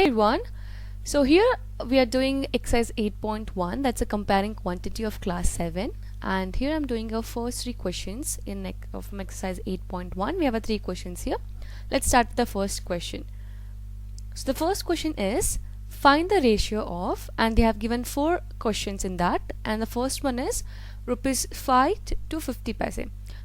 everyone. So here we are doing exercise 8.1, that's a comparing quantity of class 7, and here I'm doing our first three questions from exercise 8.1. We have 3 questions here. Let's start with the first question. So the first question is find the ratio of, and they have given 4 questions in that, and the first one is rupees 5 to 50 paise.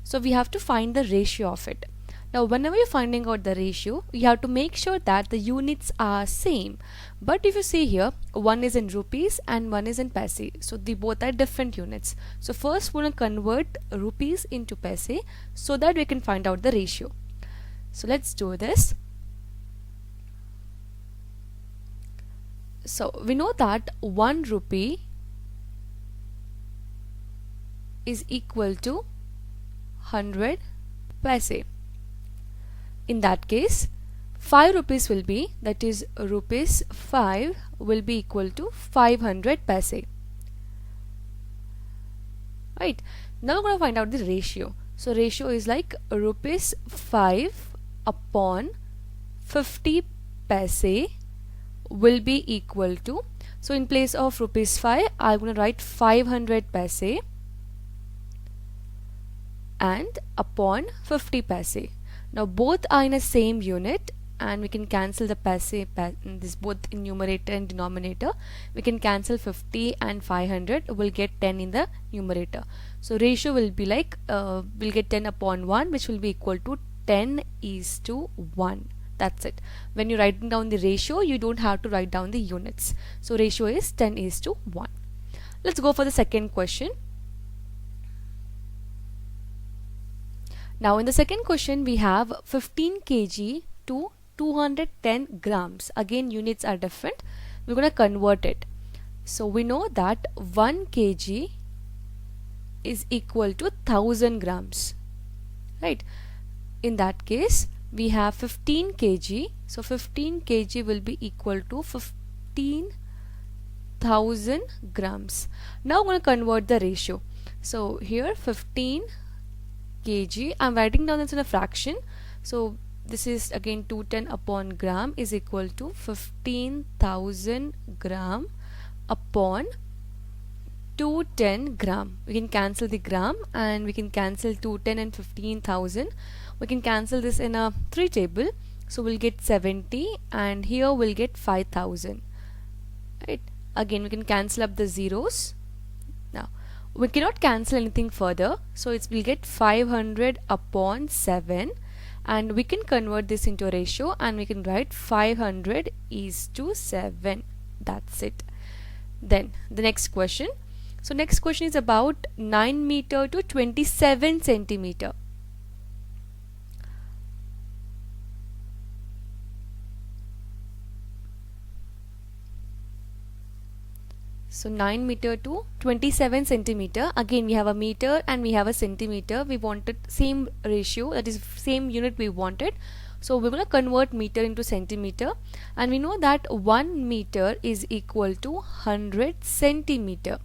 So we have to find the ratio of it. Now whenever you're finding out the ratio, you have to make sure that the units are same. But if you see here, one is in rupees and one is in paise, so they both are different units. So first we're going to convert rupees into paise so that we can find out the ratio. So let's do this. So we know that 1 rupee is equal to 100 paise. In that case, 5 rupees will be, that is rupees 5 will be equal to 500 paise. Right, now we're going to find out the ratio. So ratio is like rupees 5 upon 50 paise will be equal to, so in place of rupees 5 I'm going to write 500 paise and upon 50 paise. Now both are in the same unit and we can cancel the paise, this both in numerator and denominator. We can cancel 50 and 500, we'll get 10 in the numerator. So ratio will be like, we'll get 10 upon 1, which will be equal to 10:1. That's it. When you're writing down the ratio, you don't have to write down the units. So ratio is 10:1. Let's go for the second question. Now in the second question we have 15 kg to 210 grams. Again units are different. We're going to convert it. So we know that 1 kg is equal to 1000 grams. Right. In that case we have 15 kg. So 15 kg will be equal to 15,000 grams. Now I'm going to convert the ratio. So here 15 kg, I'm writing down this in a fraction. So this is again 210 upon gram is equal to 15,000 gram upon 210 gram. We can cancel the gram and we can cancel 210 and 15,000. We can cancel this in a 3 table. So we'll get 70 and here we'll get 5,000. Right. Again we can cancel up the zeros. Now we cannot cancel anything further, so we'll get 500 upon 7 and we can convert this into a ratio and we can write 500:7. That's it. Then the next question. So next question is about 9 meter to 27 centimeter. So 9 meter to 27 centimeter. Again we have a meter and we have a centimeter. We wanted same ratio, that is same unit we wanted. So we're going to convert meter into centimeter, and we know that 1 meter is equal to 100 centimeter.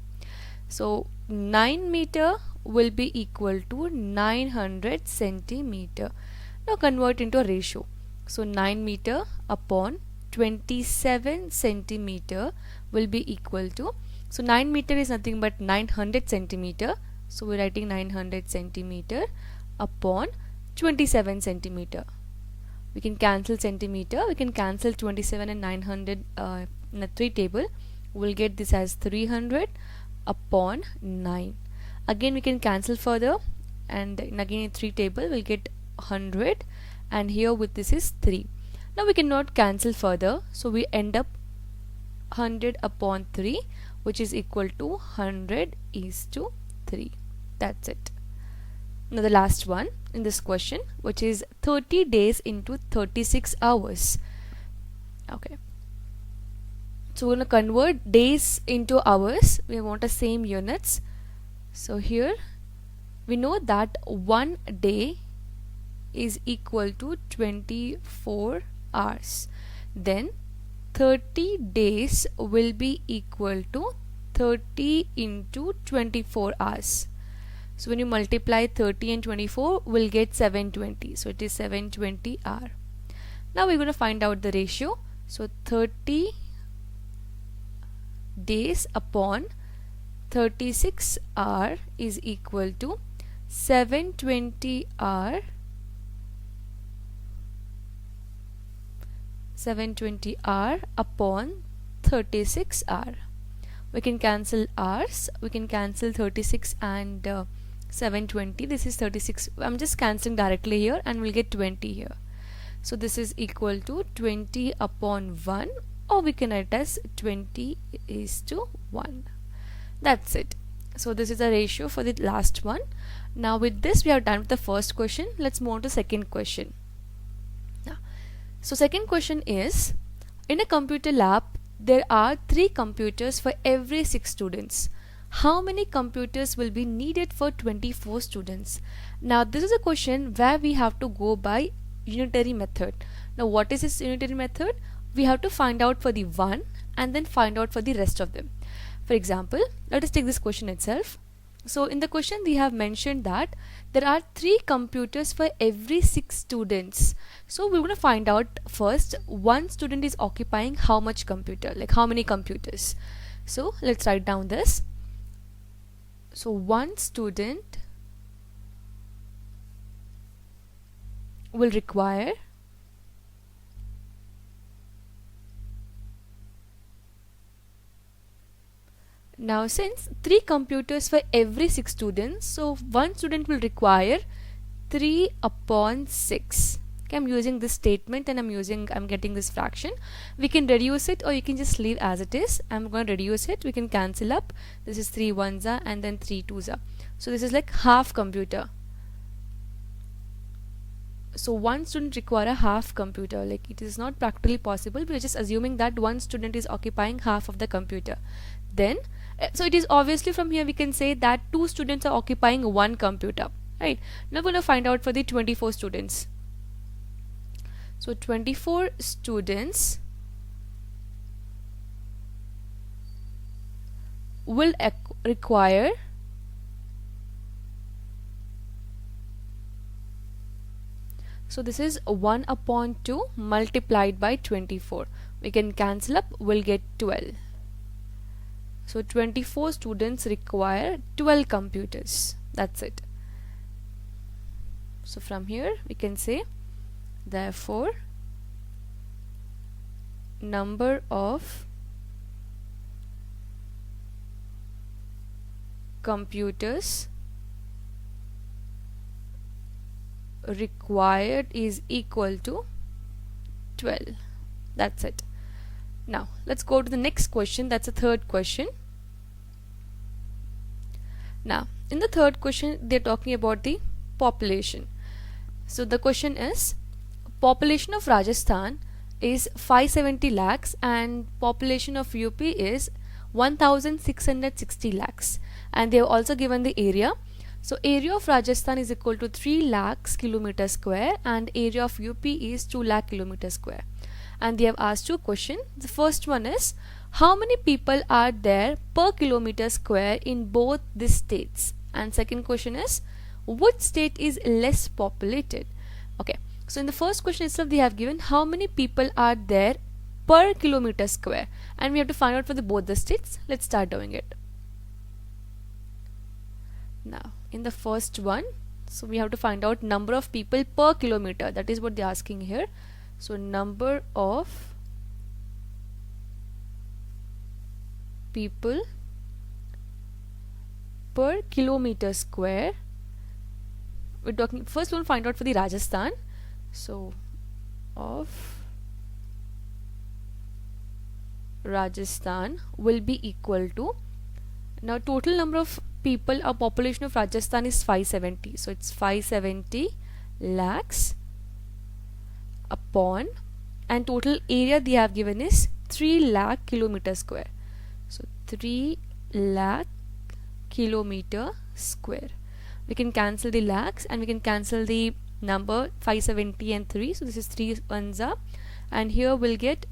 So 9 meter will be equal to 900 centimeter. Now convert into a ratio. So 9 meter upon 27 centimeter will be equal to, so 9 meter is nothing but 900 centimeter. So we're writing 900 centimeter upon 27 centimeter. We can cancel centimeter, we can cancel 27 and 900 in a 3 table. We'll get this as 300 upon 9. Again we can cancel further and again in 3 table we'll get 100 and here with this is 3. Now we cannot cancel further, so we end up 100 upon 3, which is equal to 100:3. That's it. Now the last one in this question, which is 30 days into 36 hours. Okay. So we're going to convert days into hours. We want the same units. So here we know that 1 day is equal to 24 hours. Then 30 days will be equal to 30 into 24 hours. So when you multiply 30 and 24, we'll get 720. So it is 720 hour. Now we're going to find out the ratio. So 30 days upon 36 hour is equal to 720 hour 720 hour upon 36 hour. We can cancel hours, we can cancel 36 and 720. This is 36. I'm just cancelling directly here and we'll get 20 here. So this is equal to 20 upon 1, or we can write as 20 is to 1. That's it. So this is the ratio for the last one. Now with this we are done with the first question. Let's move on to second question. So second question is, in a computer lab there are 3 computers for every 6 students. How many computers will be needed for 24 students? Now this is a question where we have to go by unitary method. Now what is this unitary method? We have to find out for the one and then find out for the rest of them. For example, let us take this question itself. So in the question they have mentioned that there are 3 computers for every 6 students. So we're going to find out first one student is occupying how much computer, like how many computers. So let's write down this. So one student will require now since 3 computers for every 6 students, so one student will require 3 upon 6. Okay, I'm using this statement and I'm getting this fraction. We can reduce it or you can just leave as it is. I'm going to reduce it. We can cancel up. This is 3 ones are and then 3 twos are. So this is like half computer. So one student require a half computer. Like it is not practically possible. We're just assuming that one student is occupying half of the computer. Then so it is obviously from here we can say that 2 students are occupying one computer, right? Now we're going to find out for the 24 students. So 24 students will require so this is 1 upon 2 multiplied by 24. We can cancel up, we'll get 12. So 24 students require 12 computers. That's it. So from here we can say therefore number of computers required is equal to 12. That's it. Now let's go to the next question. That's the third question. Now in the third question they're talking about the population. So the question is, population of Rajasthan is 570 lakhs and population of UP is 1660 lakhs, and they have also given the area. So area of Rajasthan is equal to 3 lakhs kilometer square and area of UP is 2 lakh kilometer square. And they have asked 2 questions. The first one is, how many people are there per kilometer square in both these states? And second question is, which state is less populated? Okay, so in the first question itself they have given how many people are there per kilometer square, and we have to find out for the both the states. Let's start doing it. Now in the first one, so we have to find out number of people per kilometer. That is what they're asking here. So number of people per kilometer square. We're talking first we'll find out for the Rajasthan. So of Rajasthan will be equal to, now total number of people or population of Rajasthan is 570. So it's 570 lakhs upon, and total area they have given is 3 lakh kilometer square. So 3 lakh kilometer square. We can cancel the lakhs and we can cancel the number 570 and 3. So this is 3 ones are, and here we'll get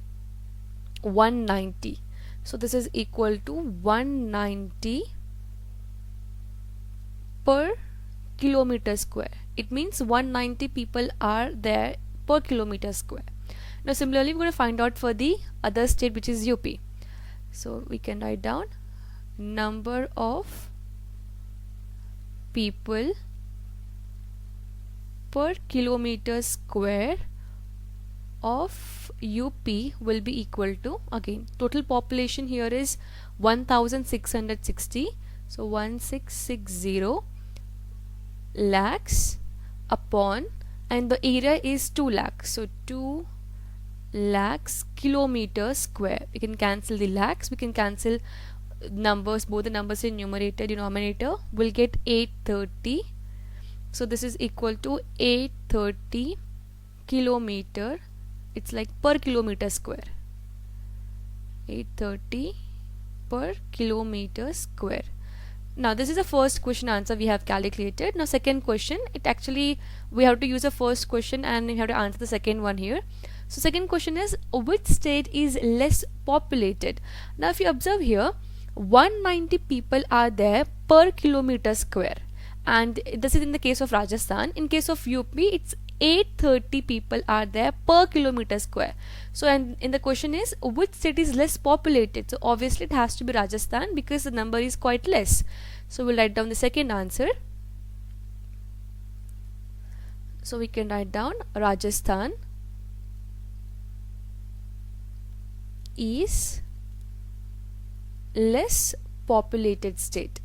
190. So this is equal to 190 per kilometer square. It means 190 people are there per kilometer square. Now similarly we're going to find out for the other state, which is UP. So we can write down number of people per kilometer square of UP will be equal to, again, total population here is 1660, so 1660 lakhs upon, and the area is 2 lakhs, so 2 lakhs kilometers square. We can cancel the lakhs, we can cancel numbers, both the numbers in numerator, denominator. We'll get 830, so this is equal to 830 kilometer, it's like per kilometer square, 830 per kilometer square. Now this is the first question answer we have calculated. Now second question, it actually, we have to use the first question and we have to answer the second one here. So second question is, which state is less populated? Now if you observe here, 190 people are there per kilometer square, and this is in the case of Rajasthan. In case of UP, it's 830 people are there per kilometer square. So and in the question is, which state is less populated? So obviously it has to be Rajasthan because the number is quite less. So we'll write down the second answer. So we can write down Rajasthan is less populated state.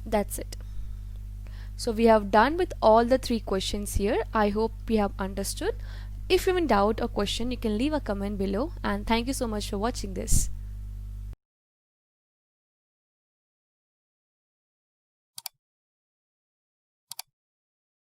That's it. So we have done with all the 3 questions here. I hope we have understood. If you're in doubt or question, you can leave a comment below, and thank you so much for watching this.